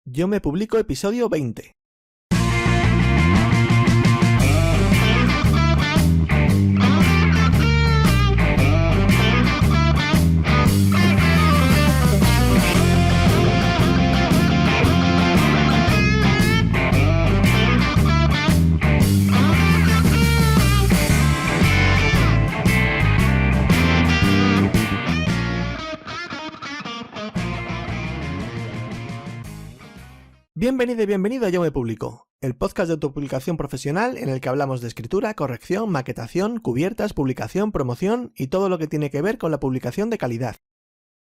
Yo me publico episodio 20. Bienvenido y bienvenido a Yo me publico, el podcast de autopublicación profesional en el que hablamos de escritura, corrección, maquetación, cubiertas, publicación, promoción y todo lo que tiene que ver con la publicación de calidad.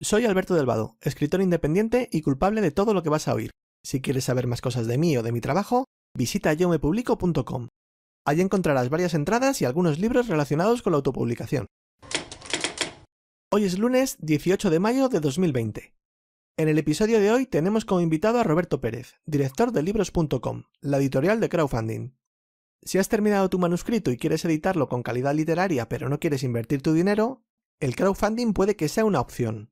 Soy Alberto Del Vado, escritor independiente y culpable de todo lo que vas a oír. Si quieres saber más cosas de mí o de mi trabajo, visita yomepublico.com. Allí encontrarás varias entradas y algunos libros relacionados con la autopublicación. Hoy es lunes 18 de mayo de 2020. En el episodio de hoy tenemos como invitado a Roberto Pérez, director de Libros.com, la editorial de crowdfunding. Si has terminado tu manuscrito y quieres editarlo con calidad literaria pero no quieres invertir tu dinero, el crowdfunding puede que sea una opción.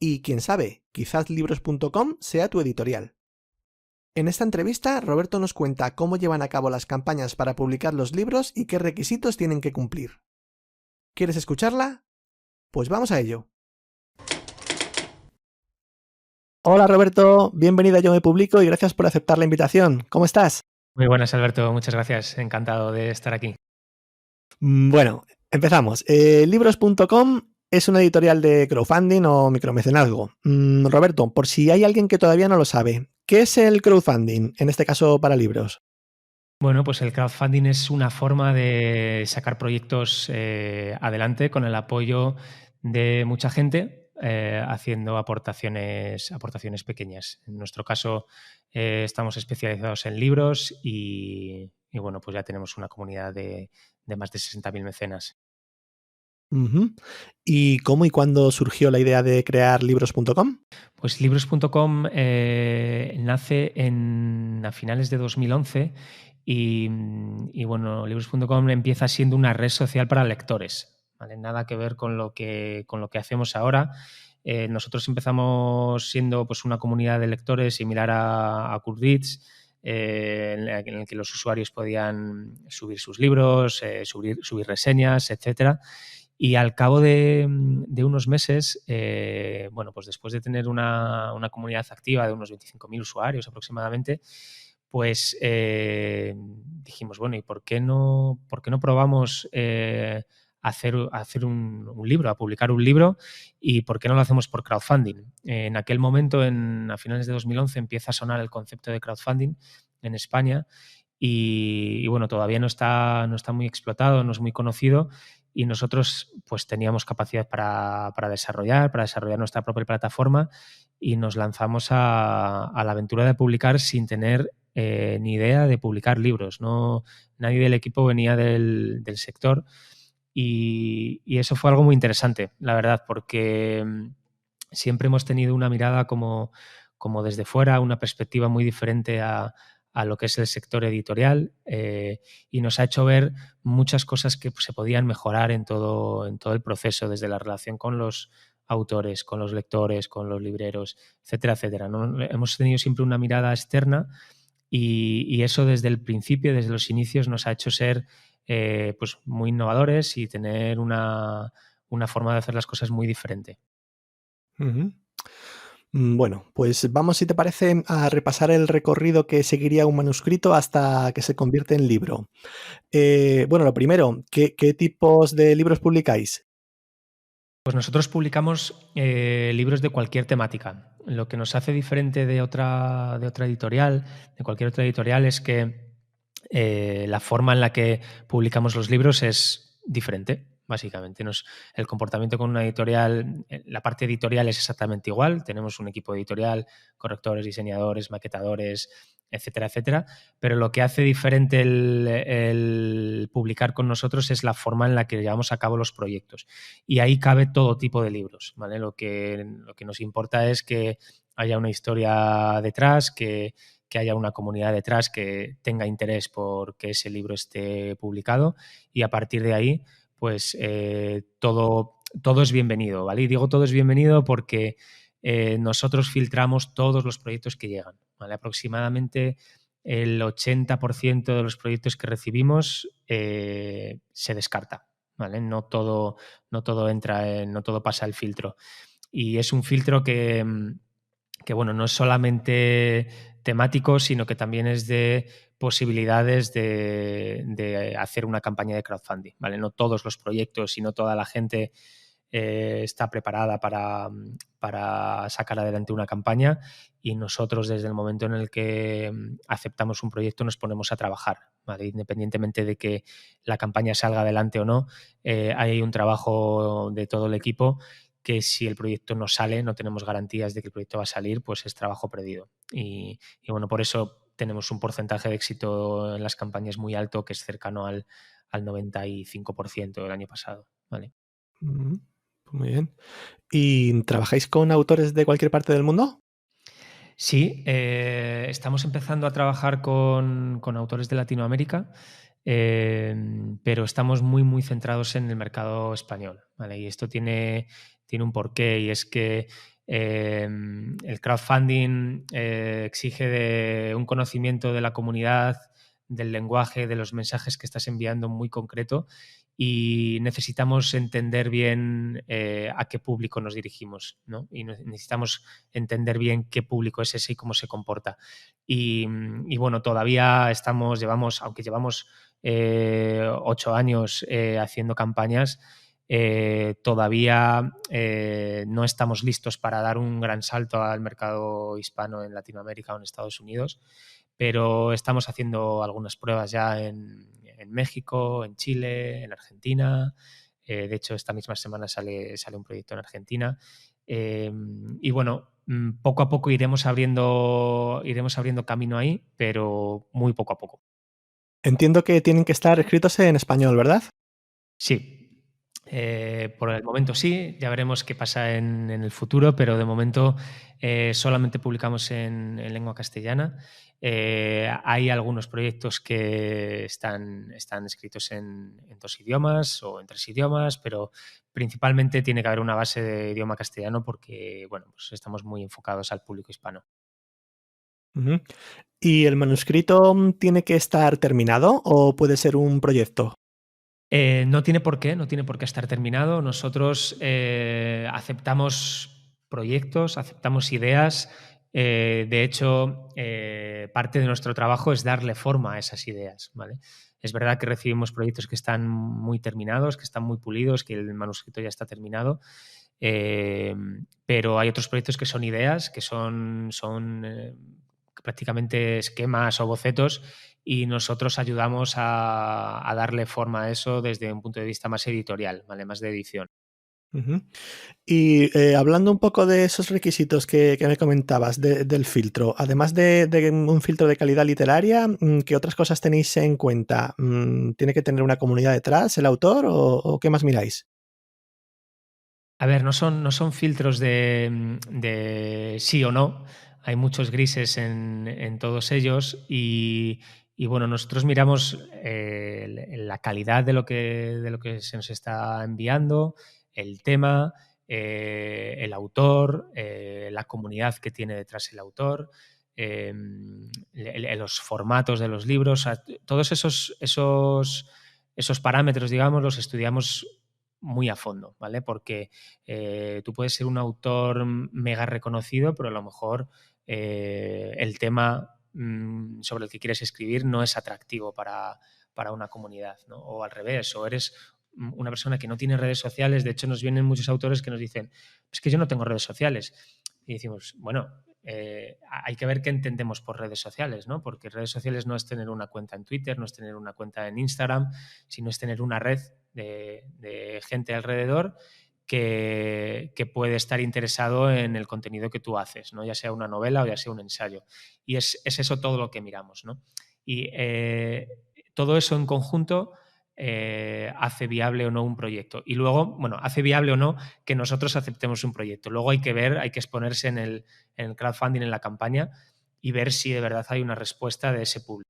Y quién sabe, quizás Libros.com sea tu editorial. En esta entrevista, Roberto nos cuenta cómo llevan a cabo las campañas para publicar los libros y qué requisitos tienen que cumplir. ¿Quieres escucharla? Pues vamos a ello. Hola Roberto, bienvenido a Yo me publico y gracias por aceptar la invitación. ¿Cómo estás? Muy buenas, Alberto, muchas gracias. Encantado de estar aquí. Bueno, empezamos. Libros.com es una editorial de crowdfunding o micromecenazgo. Roberto, por si hay alguien que todavía no lo sabe, ¿qué es el crowdfunding, en este caso para libros? Bueno, pues el crowdfunding es una forma de sacar proyectos adelante con el apoyo de mucha gente, haciendo aportaciones pequeñas. En nuestro caso, estamos especializados en libros y bueno, pues ya tenemos una comunidad de más de 60.000 mecenas. Uh-huh. ¿Y cómo y cuándo surgió la idea de crear Libros.com? Pues Libros.com nace a finales de 2011 y bueno, Libros.com empieza siendo una red social para lectores, ¿vale? Nada que ver con lo que hacemos ahora. Nosotros empezamos siendo pues, una comunidad de lectores similar a Goodreads, en el que los usuarios podían subir sus libros, subir reseñas, etcétera. Y al cabo de unos meses, bueno, pues después de tener una comunidad activa de unos 25.000 usuarios aproximadamente, pues dijimos, bueno, ¿y por qué no probamos hacer un libro, a publicar un libro, y por qué no lo hacemos por crowdfunding? En aquel momento, a finales de 2011, empieza a sonar el concepto de crowdfunding en España y bueno, todavía no está muy explotado, no es muy conocido, y nosotros pues teníamos capacidad para desarrollar nuestra propia plataforma y nos lanzamos a la aventura de publicar sin tener ni idea de publicar libros. Nadie del equipo venía del sector y eso fue algo muy interesante, la verdad, porque siempre hemos tenido una mirada como desde fuera, una perspectiva muy diferente a lo que es el sector editorial, y nos ha hecho ver muchas cosas que se podían mejorar en todo el proceso, desde la relación con los autores, con los lectores, con los libreros, etcétera, etcétera, ¿no? Hemos tenido siempre una mirada externa y eso desde el principio, desde los inicios, nos ha hecho ser pues muy innovadores y tener una forma de hacer las cosas muy diferente. Uh-huh. Bueno, pues vamos, si te parece, a repasar el recorrido que seguiría un manuscrito hasta que se convierte en libro. Bueno, lo primero, ¿qué tipos de libros publicáis? Pues nosotros publicamos libros de cualquier temática. Lo que nos hace diferente de otra editorial, de cualquier otra editorial, es que la forma en la que publicamos los libros es diferente. Básicamente, el comportamiento con una editorial, la parte editorial es exactamente igual. Tenemos un equipo editorial, correctores, diseñadores, maquetadores, etcétera, etcétera. Pero lo que hace diferente el publicar con nosotros es la forma en la que llevamos a cabo los proyectos. Y ahí cabe todo tipo de libros, ¿vale? Lo que nos importa es que haya una historia detrás, que haya una comunidad detrás que tenga interés por que ese libro esté publicado, y a partir de ahí pues todo es bienvenido, ¿vale? Y digo todo es bienvenido porque nosotros filtramos todos los proyectos que llegan. ¿vale? Aproximadamente el 80% de los proyectos que recibimos se descarta, ¿vale? No todo entra, no todo pasa el filtro. Y es un filtro que bueno, no es solamente temático, sino que también es de posibilidades de hacer una campaña de crowdfunding, ¿vale? No todos los proyectos y no toda la gente está preparada para sacar adelante una campaña, y nosotros desde el momento en el que aceptamos un proyecto nos ponemos a trabajar, ¿vale? Independientemente de que la campaña salga adelante o no, hay un trabajo de todo el equipo que si el proyecto no sale, no tenemos garantías de que el proyecto va a salir, pues es trabajo perdido. Y bueno, por eso tenemos un porcentaje de éxito en las campañas muy alto, que es cercano al 95% del año pasado, ¿vale? Mm, muy bien. ¿Y trabajáis con autores de cualquier parte del mundo? Sí, estamos empezando a trabajar con autores de Latinoamérica, pero estamos muy centrados en el mercado español, ¿vale? Y esto tiene un porqué, y es que el crowdfunding exige de un conocimiento de la comunidad, del lenguaje, de los mensajes que estás enviando muy concreto, y necesitamos entender bien a qué público nos dirigimos, ¿no? Y necesitamos entender bien qué público es ese y cómo se comporta. Y bueno, todavía aunque llevamos 8 años haciendo campañas, todavía no estamos listos para dar un gran salto al mercado hispano en Latinoamérica o en Estados Unidos, pero estamos haciendo algunas pruebas ya en México, en Chile, en Argentina. De hecho, esta misma semana sale un proyecto en Argentina. Y bueno, poco a poco iremos abriendo camino ahí, pero muy poco a poco. Entiendo que tienen que estar escritos en español, ¿verdad? Sí. Por el momento sí, ya veremos qué pasa en el futuro, pero de momento solamente publicamos en lengua castellana. Hay algunos proyectos que están escritos en 2 idiomas o en 3 idiomas, pero principalmente tiene que haber una base de idioma castellano porque, bueno, pues estamos muy enfocados al público hispano. Ujú. ¿Y el manuscrito tiene que estar terminado o puede ser un proyecto? No tiene por qué estar terminado. Nosotros aceptamos proyectos, aceptamos ideas. De hecho, parte de nuestro trabajo es darle forma a esas ideas, ¿vale? Es verdad que recibimos proyectos que están muy terminados, que están muy pulidos, que el manuscrito ya está terminado, pero hay otros proyectos que son ideas, que son prácticamente esquemas o bocetos, y nosotros ayudamos a darle forma a eso desde un punto de vista más editorial, ¿vale? Más de edición. Ujú. Y hablando un poco de esos requisitos que me comentabas del filtro, además de un filtro de calidad literaria, ¿qué otras cosas tenéis en cuenta? ¿Tiene que tener una comunidad detrás el autor o qué más miráis? A ver, no son filtros de sí o no. Hay muchos grises en todos ellos, y bueno, nosotros miramos la calidad de lo que se nos está enviando, el tema, el autor, la comunidad que tiene detrás el autor, los formatos de los libros. O sea, todos esos parámetros, digamos, los estudiamos muy a fondo, ¿vale? Porque tú puedes ser un autor mega reconocido, pero a lo mejor el tema sobre el que quieres escribir no es atractivo para una comunidad, ¿no? O al revés, o eres una persona que no tiene redes sociales. De hecho, nos vienen muchos autores que nos dicen, es que yo no tengo redes sociales. Y decimos, bueno, hay que ver qué entendemos por redes sociales, ¿no? Porque redes sociales no es tener una cuenta en Twitter, no es tener una cuenta en Instagram, sino es tener una red de gente alrededor que puede estar interesado en el contenido que tú haces, ¿no? Ya sea una novela o ya sea un ensayo. Y es eso todo lo que miramos, ¿no? Y todo eso en conjunto hace viable o no un proyecto. Y luego, bueno, hace viable o no que nosotros aceptemos un proyecto. Luego hay que ver, hay que exponerse en el crowdfunding, en la campaña, y ver si de verdad hay una respuesta de ese público.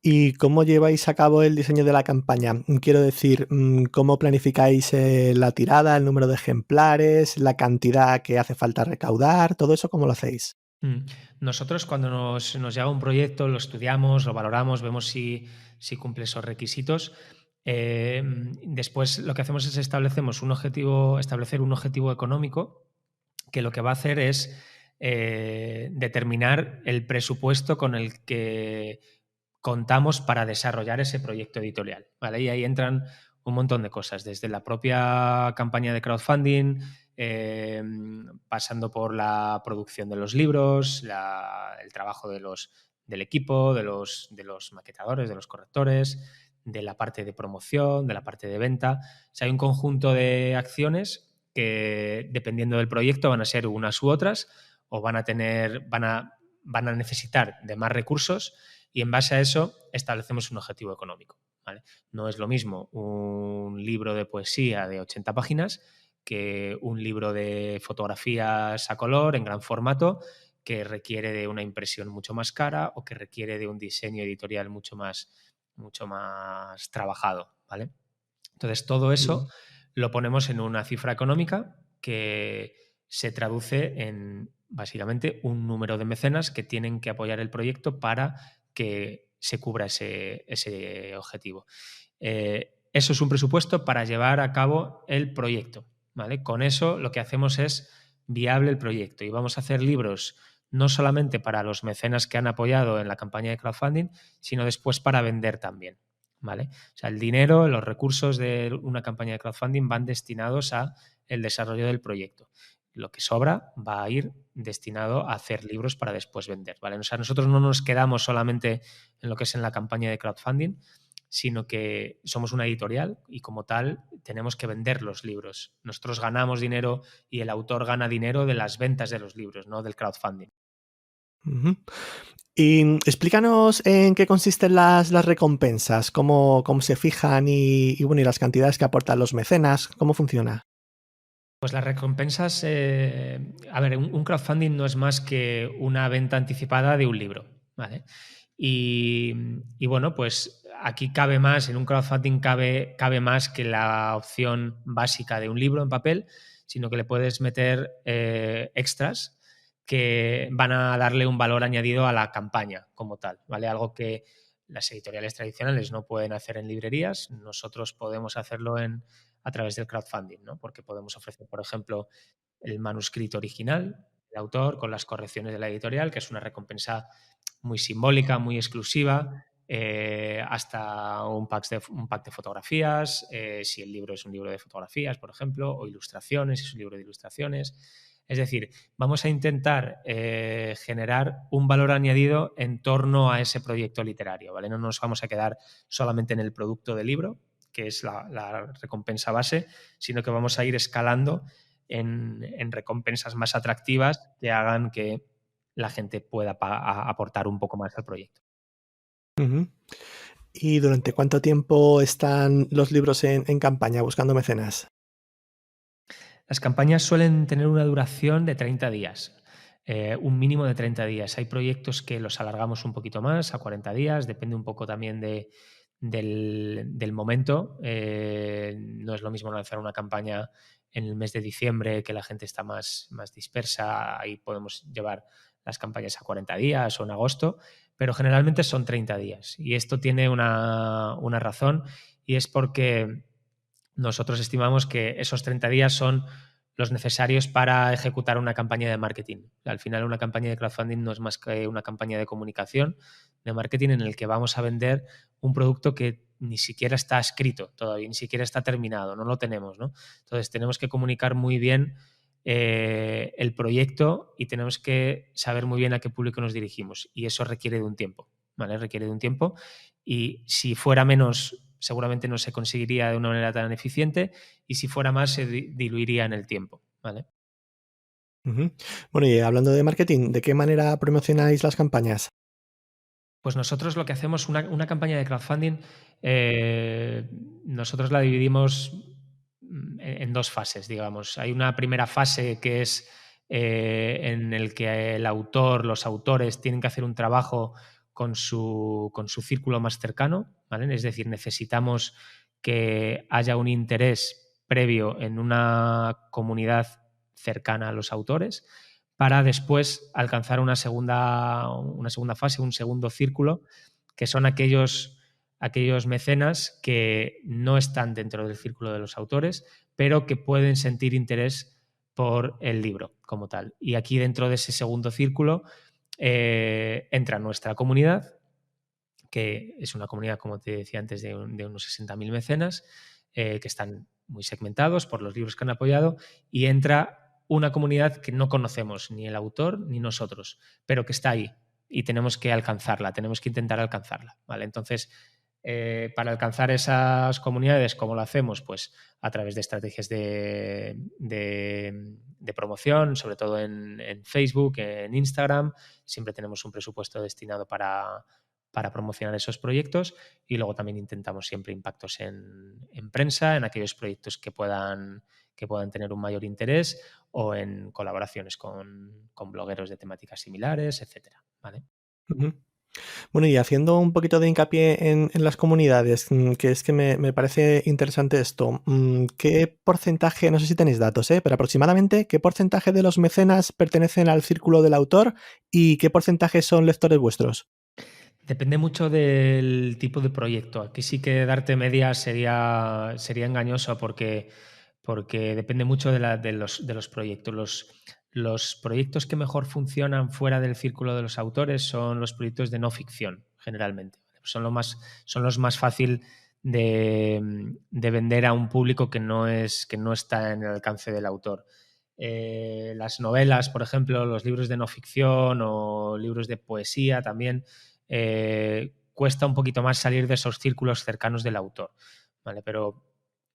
¿Y cómo lleváis a cabo el diseño de la campaña? Quiero decir, ¿cómo planificáis la tirada, el número de ejemplares, la cantidad que hace falta recaudar? ¿Todo eso cómo lo hacéis? Nosotros cuando nos llega un proyecto, lo estudiamos, lo valoramos, vemos si cumple esos requisitos. Después lo que hacemos es establecer un objetivo económico que lo que va a hacer es determinar el presupuesto con el que contamos para desarrollar ese proyecto editorial, ¿vale? Y ahí entran un montón de cosas, desde la propia campaña de crowdfunding, pasando por la producción de los libros, el trabajo del equipo, de los maquetadores, de los correctores, de la parte de promoción, de la parte de venta. O sea, hay un conjunto de acciones que, dependiendo del proyecto, van a ser unas u otras o van a necesitar de más recursos, y en base a eso establecemos un objetivo económico, ¿vale? No es lo mismo un libro de poesía de 80 páginas que un libro de fotografías a color en gran formato que requiere de una impresión mucho más cara o que requiere de un diseño editorial mucho más trabajado, ¿vale? Entonces, todo eso lo ponemos en una cifra económica que se traduce en, básicamente, un número de mecenas que tienen que apoyar el proyecto para que se cubra ese objetivo. Eso es un presupuesto para llevar a cabo el proyecto, ¿vale? Con eso lo que hacemos es viable el proyecto y vamos a hacer libros no solamente para los mecenas que han apoyado en la campaña de crowdfunding, sino después para vender también, ¿vale? O sea, el dinero, los recursos de una campaña de crowdfunding van destinados a el desarrollo del proyecto. Lo que sobra va a ir destinado a hacer libros para después vender, ¿vale? O sea, nosotros no nos quedamos solamente en lo que es en la campaña de crowdfunding, sino que somos una editorial y como tal tenemos que vender los libros. Nosotros ganamos dinero y el autor gana dinero de las ventas de los libros, no del crowdfunding. Y explícanos en qué consisten las recompensas, cómo se fijan y bueno, y las cantidades que aportan los mecenas, cómo funciona. Pues las recompensas, a ver, un crowdfunding no es más que una venta anticipada de un libro, ¿vale? Y bueno, pues aquí cabe más, en un crowdfunding cabe más que la opción básica de un libro en papel, sino que le puedes meter extras que van a darle un valor añadido a la campaña como tal, ¿vale? Algo que las editoriales tradicionales no pueden hacer en librerías, nosotros podemos hacerlo a través del crowdfunding, ¿no? Porque podemos ofrecer, por ejemplo, el manuscrito original del autor con las correcciones de la editorial, que es una recompensa muy simbólica, muy exclusiva, hasta un pack de fotografías, si el libro es un libro de fotografías, por ejemplo, o ilustraciones, si es un libro de ilustraciones. Es decir, vamos a intentar generar un valor añadido en torno a ese proyecto literario, ¿vale? No nos vamos a quedar solamente en el producto del libro, que es la recompensa base, sino que vamos a ir escalando en recompensas más atractivas que hagan que la gente pueda aportar un poco más al proyecto. ¿Y durante cuánto tiempo están los libros en campaña buscando mecenas? Las campañas suelen tener una duración de 30 días, un mínimo de 30 días. Hay proyectos que los alargamos un poquito más, a 40 días, depende un poco también del momento. No es lo mismo lanzar una campaña en el mes de diciembre, que la gente está más dispersa, ahí podemos llevar las campañas a 40 días o en agosto, pero generalmente son 30 días. Y esto tiene una razón, y es porque nosotros estimamos que esos 30 días son los necesarios para ejecutar una campaña de marketing. Al final, una campaña de crowdfunding no es más que una campaña de comunicación, de marketing, en el que vamos a vender un producto que ni siquiera está escrito todavía, ni siquiera está terminado, no lo tenemos, ¿no? Entonces, tenemos que comunicar muy bien el proyecto y tenemos que saber muy bien a qué público nos dirigimos. Y eso requiere de un tiempo, ¿vale? Requiere de un tiempo. Y si fuera menos, seguramente no se conseguiría de una manera tan eficiente, y si fuera más, se diluiría en el tiempo, ¿vale? Bueno, y hablando de marketing, ¿de qué manera promocionáis las campañas? Pues nosotros lo que hacemos, una campaña de crowdfunding, nosotros la dividimos en dos fases, digamos. Hay una primera fase que es en el que el autor, los autores tienen que hacer un trabajo con su círculo más cercano, ¿vale? Es decir, necesitamos que haya un interés previo en una comunidad cercana a los autores para después alcanzar una segunda fase, un segundo círculo, que son aquellos mecenas que no están dentro del círculo de los autores, pero que pueden sentir interés por el libro como tal. Y aquí dentro de ese segundo círculo entra nuestra comunidad, que es una comunidad, como te decía antes, de unos 60.000 mecenas, que están muy segmentados por los libros que han apoyado, y entra una comunidad que no conocemos, ni el autor ni nosotros, pero que está ahí y tenemos que alcanzarla, tenemos que intentar alcanzarla, ¿vale? Entonces, para alcanzar esas comunidades, ¿cómo lo hacemos? Pues a través de estrategias de promoción, sobre todo en Facebook, en Instagram. Siempre tenemos un presupuesto destinado para promocionar esos proyectos, y luego también intentamos siempre impactos en prensa, en aquellos proyectos que puedan tener un mayor interés, o en colaboraciones con blogueros de temáticas similares, etcétera, ¿vale? Ujú. Bueno, y haciendo un poquito de hincapié en las comunidades, que es que me parece interesante esto, ¿qué porcentaje, no sé si tenéis datos, pero aproximadamente, qué porcentaje de los mecenas pertenecen al círculo del autor y qué porcentaje son lectores vuestros? Depende mucho del tipo de proyecto. Aquí sí que darte medias sería engañoso, porque depende mucho de los proyectos. Los proyectos que mejor funcionan fuera del círculo de los autores son los proyectos de no ficción, generalmente. Son los más fácil de vender a un público que no está en el alcance del autor. Las novelas, por ejemplo, los libros de no ficción o libros de poesía también, cuesta un poquito más salir de esos círculos cercanos del autor, ¿vale? Pero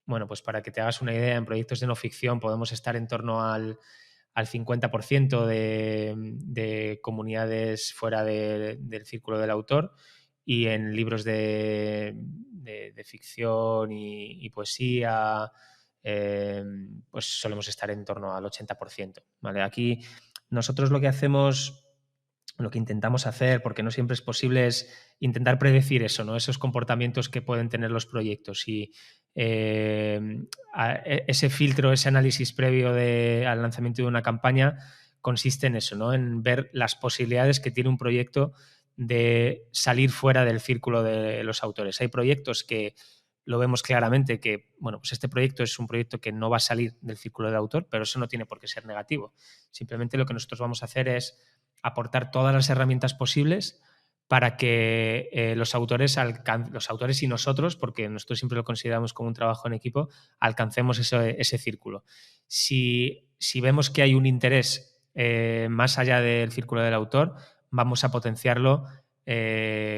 bueno, pues para que te hagas una idea, en proyectos de no ficción podemos estar en torno al 50% de comunidades fuera del círculo del autor, y en libros de ficción y poesía, pues solemos estar en torno al 80%, ¿vale? Aquí nosotros lo que intentamos hacer, porque no siempre es posible, es intentar predecir eso, ¿no? Esos comportamientos que pueden tener los proyectos, y ese filtro, ese análisis previo al lanzamiento de una campaña consiste en eso, ¿no? En ver las posibilidades que tiene un proyecto de salir fuera del círculo de los autores. Hay proyectos que lo vemos claramente que, bueno, pues este proyecto es un proyecto que no va a salir del círculo del autor, pero eso no tiene por qué ser negativo. Simplemente lo que nosotros vamos a hacer es aportar todas las herramientas posibles para que los autores y nosotros, porque nosotros siempre lo consideramos como un trabajo en equipo, alcancemos ese círculo. Si vemos que hay un interés más allá del círculo del autor, vamos a potenciarlo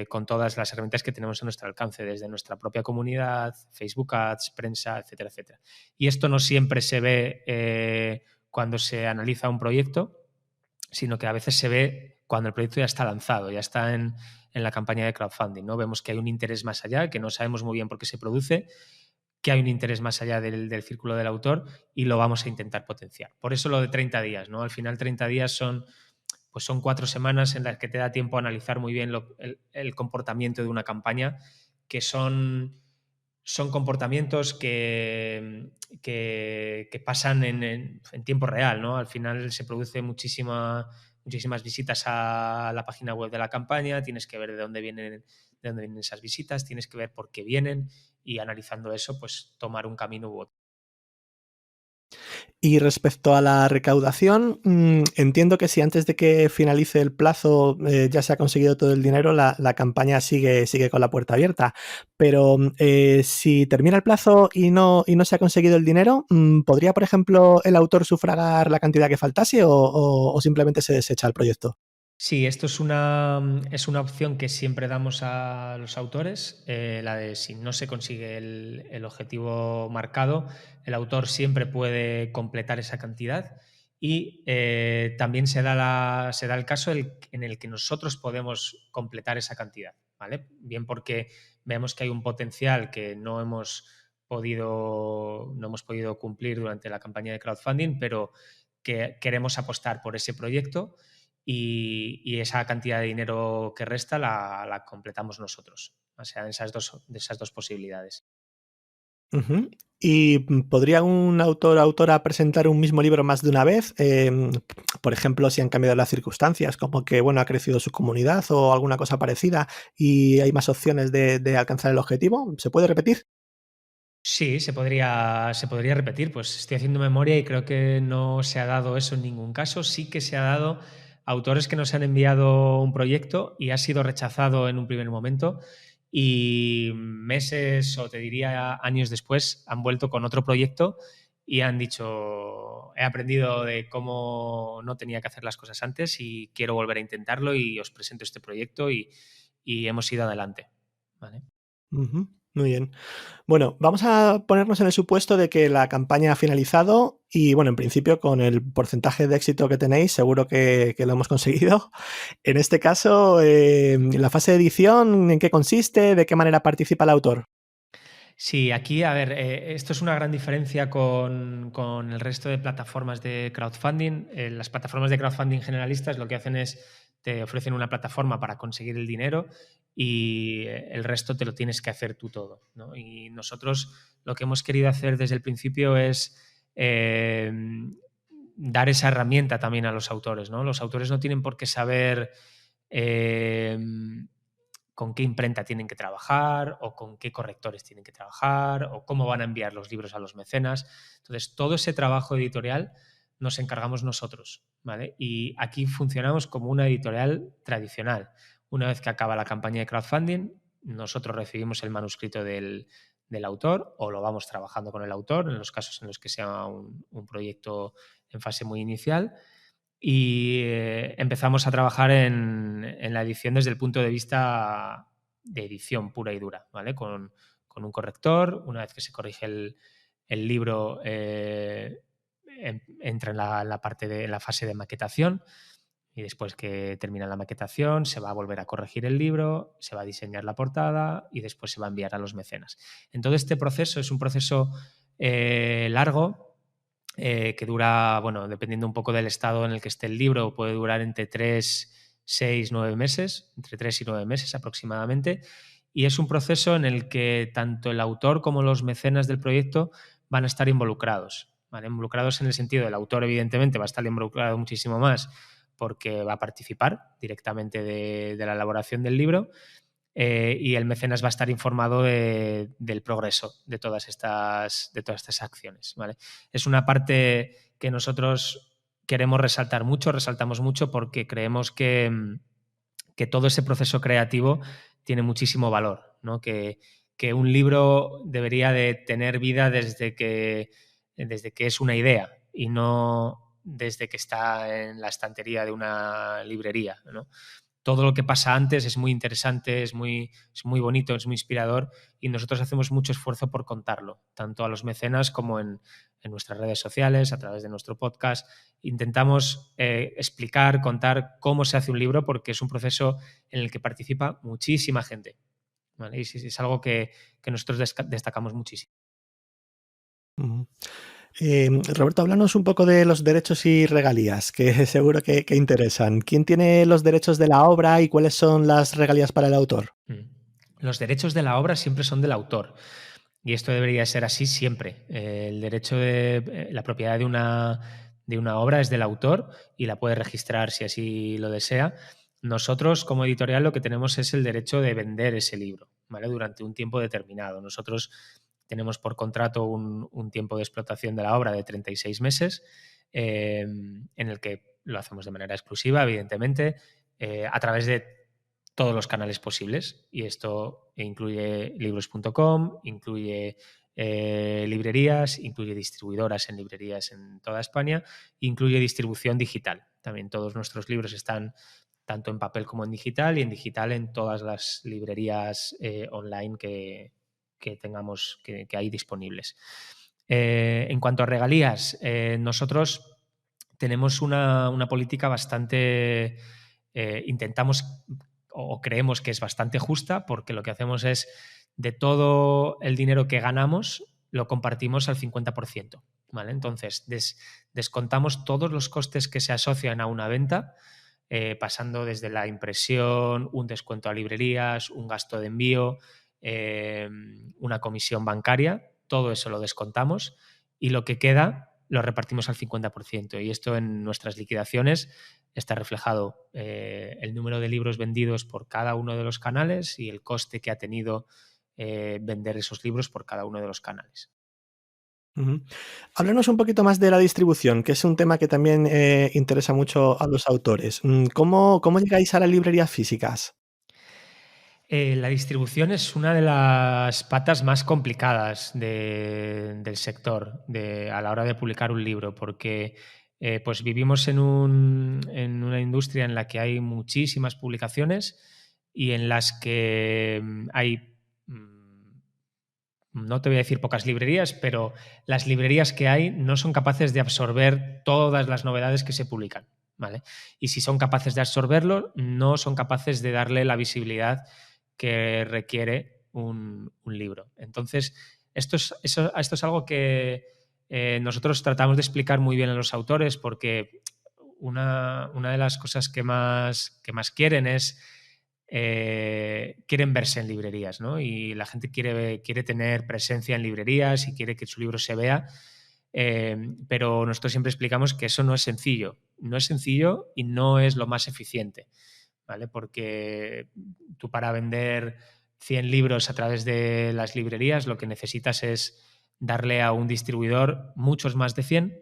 con todas las herramientas que tenemos a nuestro alcance, desde nuestra propia comunidad, Facebook Ads, prensa, etcétera, etcétera. Y esto no siempre se ve cuando se analiza un proyecto, sino que a veces se ve cuando el proyecto ya está lanzado, ya está en la campaña de crowdfunding, ¿no? Vemos que hay un interés más allá, que no sabemos muy bien por qué se produce, que hay un interés más allá del círculo del autor, y lo vamos a intentar potenciar. Por eso lo de 30 días, ¿no? Al final 30 días son 4 semanas en las que te da tiempo a analizar muy bien el comportamiento de una campaña, que son comportamientos que pasan en tiempo real, ¿no? Al final se produce muchísimas visitas a la página web de la campaña, tienes que ver de dónde vienen esas visitas, tienes que ver por qué vienen, y analizando eso, pues tomar un camino u otro. Y respecto a la recaudación, entiendo que si antes de que finalice el plazo ya se ha conseguido todo el dinero, la campaña sigue con la puerta abierta. Pero si termina el plazo y no se ha conseguido el dinero, ¿podría, por ejemplo, el autor sufragar la cantidad que faltase o simplemente se desecha el proyecto? Sí, esto es una opción que siempre damos a los autores, la de si no se consigue el objetivo marcado, el autor siempre puede completar esa cantidad, y también se da el caso en el que nosotros podemos completar esa cantidad, ¿vale? Bien porque vemos que hay un potencial que no hemos podido cumplir durante la campaña de crowdfunding, pero que queremos apostar por ese proyecto, y esa cantidad de dinero que resta la completamos nosotros. O sea, de esas dos posibilidades. Ujú. ¿Y podría un autor o autora presentar un mismo libro más de una vez? Por ejemplo, si han cambiado las circunstancias, como que bueno, ha crecido su comunidad o alguna cosa parecida y hay más opciones de alcanzar el objetivo. ¿Se puede repetir? Sí, se podría repetir. Pues estoy haciendo memoria y creo que no se ha dado eso en ningún caso. Sí que se ha dado autores que nos han enviado un proyecto y ha sido rechazado en un primer momento y meses o te diría años después han vuelto con otro proyecto y han dicho, he aprendido de cómo no tenía que hacer las cosas antes y quiero volver a intentarlo y os presento este proyecto y hemos ido adelante. ¿Vale? Ujú, muy bien. Bueno, vamos a ponernos en el supuesto de que la campaña ha finalizado y, bueno, en principio con el porcentaje de éxito que tenéis, seguro que lo hemos conseguido. En este caso, la fase de edición, ¿en qué consiste? ¿De qué manera participa el autor? Sí, aquí, a ver, esto es una gran diferencia con el resto de plataformas de crowdfunding. Las plataformas de crowdfunding generalistas lo que hacen es te ofrecen una plataforma para conseguir el dinero y el resto te lo tienes que hacer tú todo, ¿no? Y nosotros lo que hemos querido hacer desde el principio es eh, dar esa herramienta también a los autores, ¿no? Los autores no tienen por qué saber eh, con qué imprenta tienen que trabajar o con qué correctores tienen que trabajar o cómo van a enviar los libros a los mecenas. Entonces, todo ese trabajo editorial nos encargamos nosotros, ¿vale? Y aquí funcionamos como una editorial tradicional. Una vez que acaba la campaña de crowdfunding, nosotros recibimos el manuscrito del autor o lo vamos trabajando con el autor en los casos en los que sea un proyecto en fase muy inicial y empezamos a trabajar en la edición desde el punto de vista de edición pura y dura, ¿vale? Con un corrector, una vez que se corrige el libro, entra en la parte de la fase de maquetación y después que termina la maquetación se va a volver a corregir el libro, se va a diseñar la portada y después se va a enviar a los mecenas. En todo este proceso es un proceso largo, que dura, bueno, dependiendo un poco del estado en el que esté el libro, puede durar entre 3, 6, 9 meses, entre 3 y 9 meses aproximadamente. Y es un proceso en el que tanto el autor como los mecenas del proyecto van a estar involucrados. ¿Vale? Involucrados en el sentido, el autor evidentemente va a estar involucrado muchísimo más porque va a participar directamente de la elaboración del libro, y el mecenas va a estar informado del progreso de todas estas acciones. ¿Vale? Es una parte que nosotros queremos resaltar mucho, resaltamos mucho porque creemos que todo ese proceso creativo tiene muchísimo valor, ¿no? Que un libro debería de tener vida desde que es una idea y no desde que está en la estantería de una librería, ¿no? Todo lo que pasa antes es muy interesante, es muy bonito, es muy inspirador y nosotros hacemos mucho esfuerzo por contarlo, tanto a los mecenas como en nuestras redes sociales, a través de nuestro podcast. Intentamos explicar, contar cómo se hace un libro porque es un proceso en el que participa muchísima gente. ¿Vale? Y es algo que nosotros destacamos muchísimo. Ujú. Roberto, háblanos un poco de los derechos y regalías, que seguro que interesan. ¿Quién tiene los derechos de la obra y cuáles son las regalías para el autor? Los derechos de la obra siempre son del autor. Y esto debería ser así siempre. El derecho de la propiedad de una obra es del autor y la puede registrar si así lo desea. Nosotros, como editorial, lo que tenemos es el derecho de vender ese libro, ¿vale? Durante un tiempo determinado. Nosotros tenemos por contrato un tiempo de explotación de la obra de 36 meses, en el que lo hacemos de manera exclusiva, evidentemente, a través de todos los canales posibles. Y esto incluye libros.com, incluye librerías, incluye distribuidoras en librerías en toda España, incluye distribución digital. También todos nuestros libros están tanto en papel como en digital y en digital en todas las librerías online que tengamos, que hay disponibles. En cuanto a regalías, nosotros tenemos una política bastante, intentamos o creemos que es bastante justa porque lo que hacemos es de todo el dinero que ganamos lo compartimos al 50%. ¿Vale? Entonces, descontamos todos los costes que se asocian a una venta, pasando desde la impresión, un descuento a librerías, un gasto de envío, una comisión bancaria, todo eso lo descontamos y lo que queda lo repartimos al 50%. Y esto en nuestras liquidaciones está reflejado el número de libros vendidos por cada uno de los canales y el coste que ha tenido vender esos libros por cada uno de los canales. Ujú. Háblanos un poquito más de la distribución, que es un tema que también interesa mucho a los autores. ¿Cómo llegáis a las librerías físicas? La distribución es una de las patas más complicadas del sector a la hora de publicar un libro, porque pues vivimos en una industria en la que hay muchísimas publicaciones y en las que hay, no te voy a decir pocas librerías, pero las librerías que hay no son capaces de absorber todas las novedades que se publican, ¿vale? Y si son capaces de absorberlo, no son capaces de darle la visibilidad que requiere un libro. Entonces, esto es algo que nosotros tratamos de explicar muy bien a los autores, porque una de las cosas que más quieren es quieren verse en librerías, ¿no? Y la gente quiere tener presencia en librerías y quiere que su libro se vea, pero nosotros siempre explicamos que eso no es sencillo. No es sencillo y no es lo más eficiente, ¿vale? Porque tú, para vender 100 libros a través de las librerías, lo que necesitas es darle a un distribuidor muchos más de 100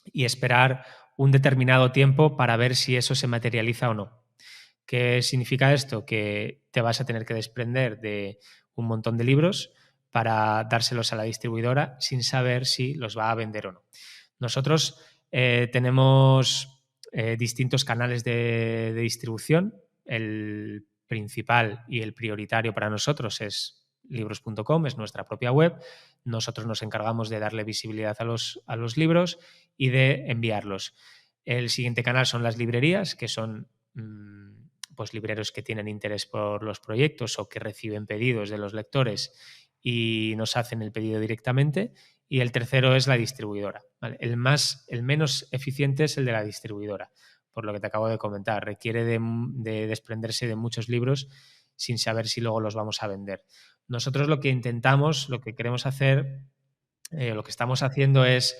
y esperar un determinado tiempo para ver si eso se materializa o no. ¿Qué significa esto? Que te vas a tener que desprender de un montón de libros para dárselos a la distribuidora sin saber si los va a vender o no. Nosotros tenemos distintos canales de distribución. El principal y el prioritario para nosotros es libros.com, es nuestra propia web. Nosotros nos encargamos de darle visibilidad a los libros y de enviarlos. El siguiente canal son las librerías, que son pues libreros que tienen interés por los proyectos o que reciben pedidos de los lectores y nos hacen el pedido directamente. Y el tercero es la distribuidora, ¿vale? El menos eficiente es el de la distribuidora, por lo que te acabo de comentar. Requiere de desprenderse de muchos libros sin saber si luego los vamos a vender. Nosotros lo que intentamos, lo que queremos hacer, lo que estamos haciendo es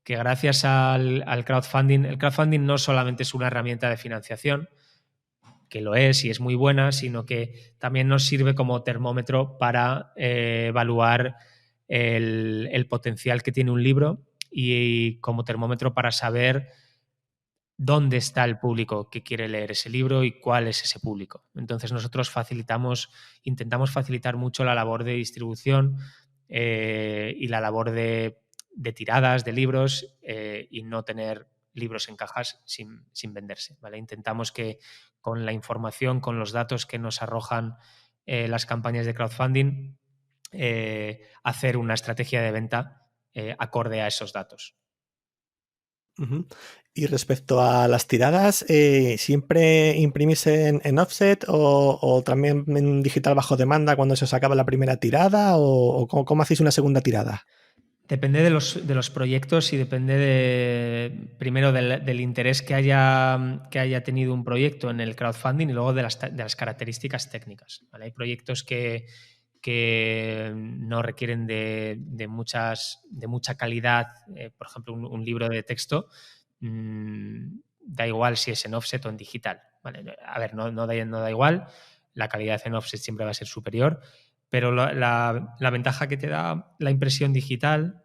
que gracias al crowdfunding, el crowdfunding no solamente es una herramienta de financiación, que lo es y es muy buena, sino que también nos sirve como termómetro para evaluar el potencial que tiene un libro y como termómetro para saber dónde está el público que quiere leer ese libro y cuál es ese público. Entonces nosotros intentamos facilitar mucho la labor de distribución y la labor de tiradas de libros y no tener libros en cajas sin venderse, ¿vale? Intentamos que con la información, con los datos que nos arrojan las campañas de crowdfunding, hacer una estrategia de venta acorde a esos datos. Ujú. Y respecto a las tiradas, ¿siempre imprimís en offset o también en digital bajo demanda cuando se os acaba la primera tirada? ¿O cómo hacéis una segunda tirada? Depende de los proyectos y depende primero del interés que haya tenido un proyecto en el crowdfunding y luego de las características técnicas, ¿vale? Hay proyectos que no requieren de mucha calidad, por ejemplo, un libro de texto, da igual si es en offset o en digital, ¿vale? A ver, no da igual, la calidad en offset siempre va a ser superior, pero la ventaja que te da la impresión digital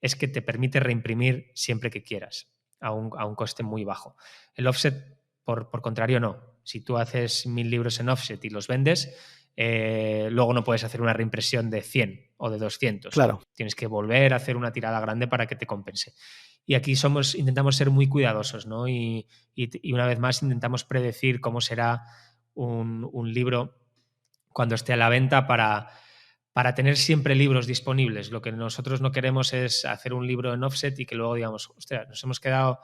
es que te permite reimprimir siempre que quieras, a un coste muy bajo. El offset, por contrario, no. Si tú haces 1000 libros en offset y los vendes, luego no puedes hacer una reimpresión de 100 o de 200. Claro. Tienes que volver a hacer una tirada grande para que te compense. Y aquí intentamos ser muy cuidadosos, ¿no? Y una vez más intentamos predecir cómo será un libro cuando esté a la venta para tener siempre libros disponibles. Lo que nosotros no queremos es hacer un libro en offset y que luego digamos, hostia, nos hemos quedado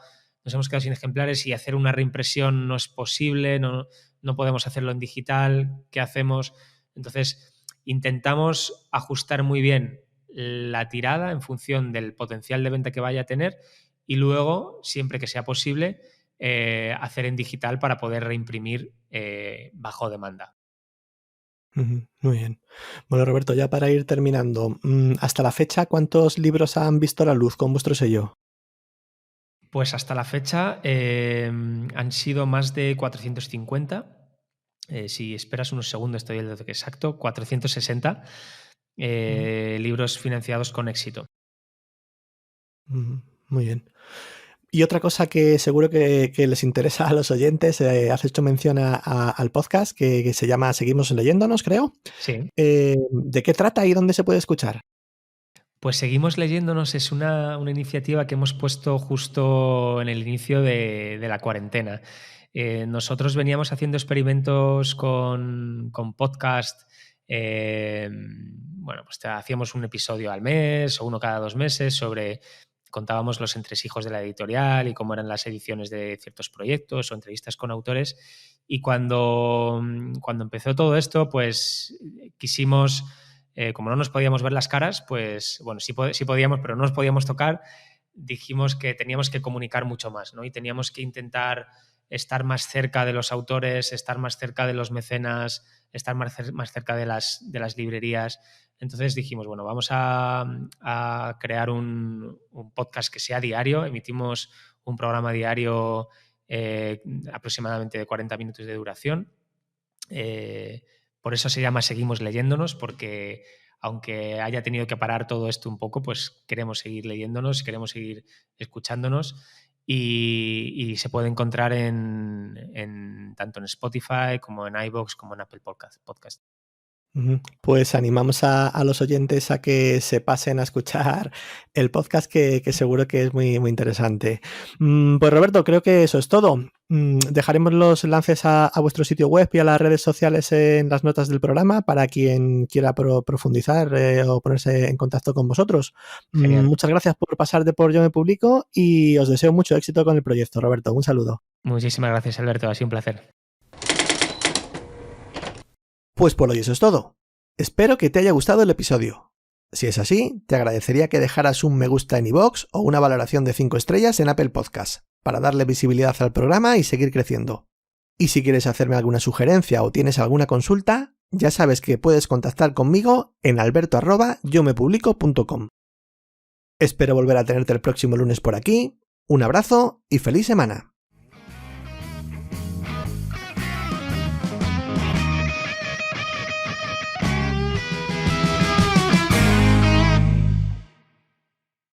sin ejemplares y hacer una reimpresión no es posible, no podemos hacerlo en digital, ¿qué hacemos? Entonces, intentamos ajustar muy bien la tirada en función del potencial de venta que vaya a tener y luego, siempre que sea posible, hacer en digital para poder reimprimir bajo demanda. Muy bien. Bueno, Roberto, ya para ir terminando, hasta la fecha, ¿cuántos libros han visto la luz con vuestro sello? Pues hasta la fecha han sido más de 450. Si esperas unos segundos, estoy el dato exacto, 460 libros financiados con éxito. Muy bien. Y otra cosa que seguro que les interesa a los oyentes, has hecho mención al podcast que se llama Seguimos leyéndonos, creo. Sí. ¿De qué trata y dónde se puede escuchar? Pues Seguimos leyéndonos es una iniciativa que hemos puesto justo en el inicio de la cuarentena. Nosotros veníamos haciendo experimentos con podcast. Bueno, pues hacíamos un episodio al mes o uno cada 2 meses contábamos los entresijos de la editorial y cómo eran las ediciones de ciertos proyectos o entrevistas con autores. Y cuando empezó todo esto, pues quisimos, como no nos podíamos ver las caras, pues bueno, sí podíamos, pero no nos podíamos tocar, dijimos que teníamos que comunicar mucho más, ¿no? Y teníamos que intentar estar más cerca de los autores, estar más cerca de los mecenas, estar más cerca de las librerías. Entonces dijimos, bueno, vamos a crear un podcast que sea diario. Emitimos un programa diario aproximadamente de 40 minutos de duración. Por eso se llama Seguimos leyéndonos, porque aunque haya tenido que parar todo esto un poco, pues queremos seguir leyéndonos, queremos seguir escuchándonos y se puede encontrar tanto en Spotify como en iVoox como en Apple Podcast. Pues animamos a los oyentes a que se pasen a escuchar el podcast que seguro que es muy, muy interesante. Pues Roberto, creo que eso es todo. Dejaremos los enlaces a vuestro sitio web y a las redes sociales en las notas del programa para quien quiera profundizar o ponerse en contacto con vosotros. Muchas gracias por pasarte por Yo Me Publico y os deseo mucho éxito con el proyecto, Roberto. Un saludo. Muchísimas gracias, Alberto. Ha sido un placer. Pues por hoy eso es todo. Espero que te haya gustado el episodio. Si es así, te agradecería que dejaras un me gusta en iVoox o una valoración de 5 estrellas en Apple Podcast, para darle visibilidad al programa y seguir creciendo. Y si quieres hacerme alguna sugerencia o tienes alguna consulta, ya sabes que puedes contactar conmigo en alberto@yomepublico.com. Espero volver a tenerte el próximo lunes por aquí. Un abrazo y feliz semana.